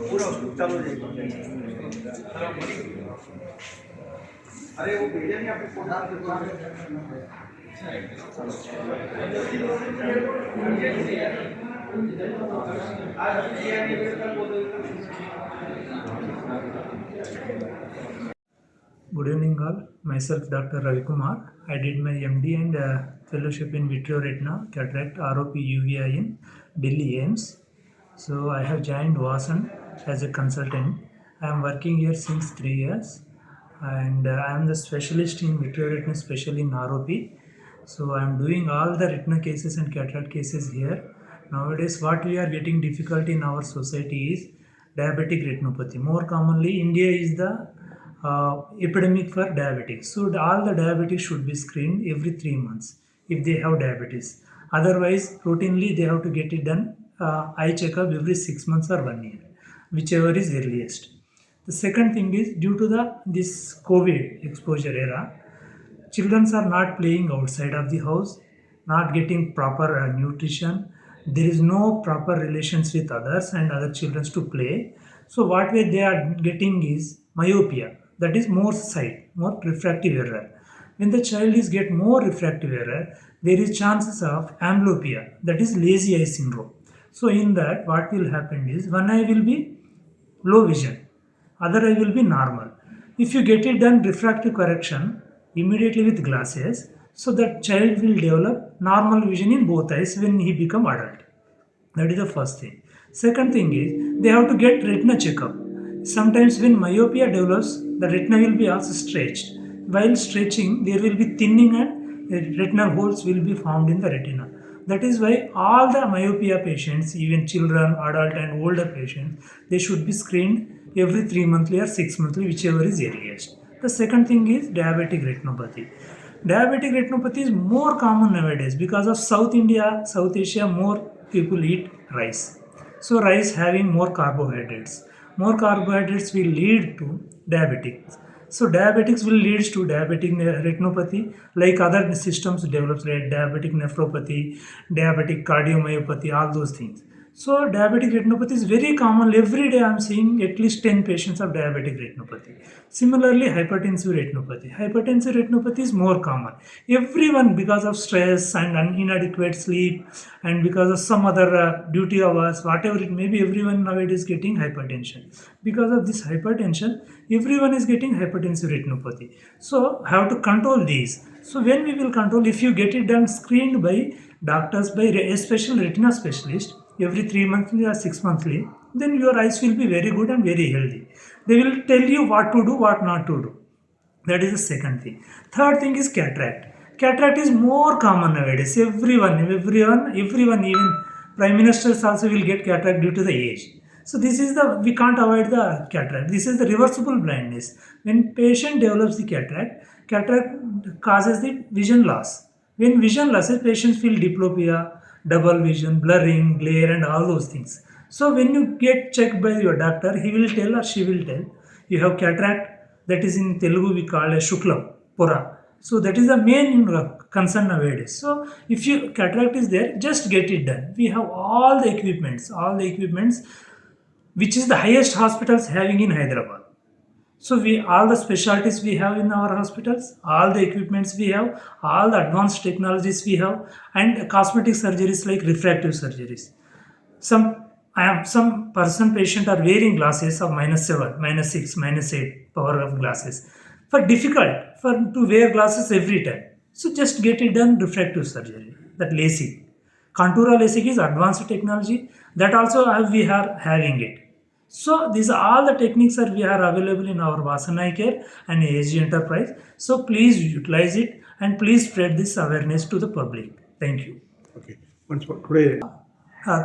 पूरा चालू अरे वो भेजा नहीं आपको Good evening all. Myself Dr. Ravi Kumar. I did my MD and fellowship in vitreoretina cataract ROP UVI in Delhi AIMS. So I have joined Vasan as a consultant. I am working here since 3 years and I am the specialist in vitreoretina, especially in ROP. So I am doing all the retina cases and cataract cases here. Nowadays what we are getting difficult in our society is diabetic retinopathy. More commonly India is the epidemic for diabetics. So all the diabetics should be screened every 3 months if they have diabetes. Otherwise, routinely they have to get it done eye checkup every 6 months or 1 year, whichever is earliest. The second thing is due to this COVID exposure era, children are not playing outside of the house, not getting proper nutrition. There is no proper relations with others and other children to play. So what way they are getting is myopia, that is more sight, more refractive error. When the child is get more refractive error, there is chances of amblyopia, that is lazy eye syndrome. So in that, what will happen is one eye will be low vision, other eye will be normal. If you get it done refractive correction immediately with glasses, so that child will develop normal vision in both eyes when he become adult. That is the first thing. Second thing is they have to get retina checkup. Sometimes when myopia develops, the retina will be also stretched. While stretching, there will be thinning and retinal holes will be formed in the retina. That is why all the myopia patients, even children, adult and older patients, they should be screened every 3 monthly or 6 monthly, whichever is earliest. The second thing is diabetic retinopathy. Diabetic retinopathy is more common nowadays because of South India, South Asia, more people eat rice. So rice having more carbohydrates. More carbohydrates will lead to diabetics. So diabetics will lead to diabetic retinopathy, like other systems develops like diabetic nephropathy, diabetic cardiomyopathy, all those things. So diabetic retinopathy is very common. Every day I am seeing at least 10 patients of diabetic retinopathy. Similarly, hypertensive retinopathy. Hypertensive retinopathy is more common. Everyone, because of stress and inadequate sleep and because of some other duty hours, whatever it may be, everyone nowadays is getting hypertension. Because of this hypertension, everyone is getting hypertensive retinopathy. So how to control these? So when we will control, if you get it done screened by doctors, by a special retina specialist, every 3 monthly or 6 monthly, then your eyes will be very good and very healthy. They will tell you what to do, what not to do. That is the second thing. Third thing is cataract. Cataract is more common nowadays. Everyone, even prime ministers also will get cataract due to the age. So this is we can't avoid the cataract. This is the reversible blindness. When patient develops the cataract causes the vision loss. When vision losses, patients feel diplopia, double vision, blurring, glare, and all those things. So when you get checked by your doctor, he will tell or she will tell you have cataract. That is in Telugu we call a shuklam, pora. So that is the main concern nowadays. So if your cataract is there, just get it done. We have all the equipments, which is the highest hospitals having in Hyderabad. So we all the specialties we have in our hospitals, all the equipments we have, all the advanced technologies we have, and cosmetic surgeries like refractive surgeries. Some person patient are wearing glasses of -7, -6, -8 power of glasses. For difficult for to wear glasses every time. So just get it done refractive surgery. That LASIK. Contour LASIK is advanced technology. That also we are having it. So these are all the techniques that we are available in our Vasan Eye Care and ASG Enterprise. So please utilize it and please spread this awareness to the public. Thank you. Okay. Once more today.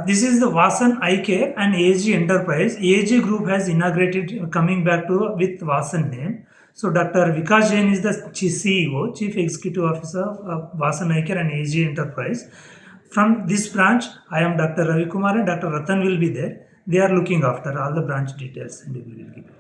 This is the Vasan Eye Care and ASG Enterprise. ASG Group has inaugurated coming back to with Vasan name. So Dr. Vikas Jain is the CEO, Chief Executive Officer of Vasan Eye Care and ASG Enterprise. From this branch, I am Dr. Ravi Kumar and Dr. Ratan will be there. They are looking after all the branch details and we will give it.